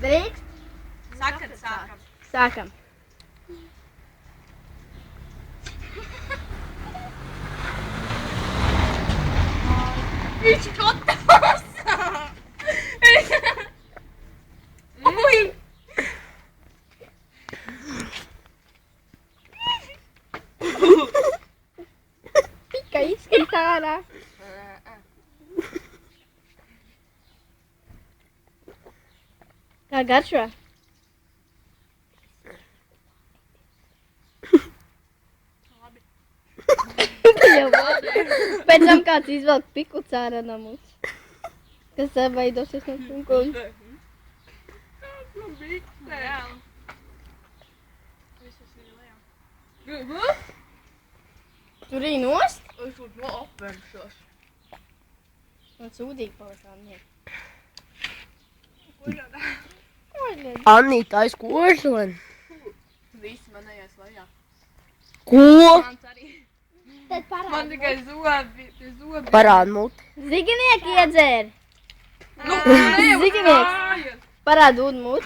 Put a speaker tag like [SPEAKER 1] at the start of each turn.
[SPEAKER 1] Drīkst?
[SPEAKER 2] Saka, sākam.
[SPEAKER 1] Sākam.
[SPEAKER 2] Viņš kotās! Ui!
[SPEAKER 1] Pika izskrīt ārā. Kā garšo?
[SPEAKER 2] Labi.
[SPEAKER 1] Jau labi. Pēc tam kāds izvelk pikuls ārā no mums. Kas veidosies no kunkuļa.
[SPEAKER 2] Man bija reāli. Viss ir lejā.
[SPEAKER 1] Tur arī nost?
[SPEAKER 2] Es tur no apvēršos.
[SPEAKER 1] Man sūdīgi palikām, jā.
[SPEAKER 2] Ko jādā?
[SPEAKER 3] Anīta aizkožlen.
[SPEAKER 2] Viss manējais lejā.
[SPEAKER 3] Ko?
[SPEAKER 2] Mans arī.
[SPEAKER 1] Tad
[SPEAKER 2] Man
[SPEAKER 1] parād.
[SPEAKER 2] tikai zobi. Tie zobi.
[SPEAKER 3] Parād muti.
[SPEAKER 1] Ziginieki iedzēr.
[SPEAKER 2] Nu, ne jau
[SPEAKER 1] Ziginieks.
[SPEAKER 2] kājas.
[SPEAKER 1] Parād ūd mut.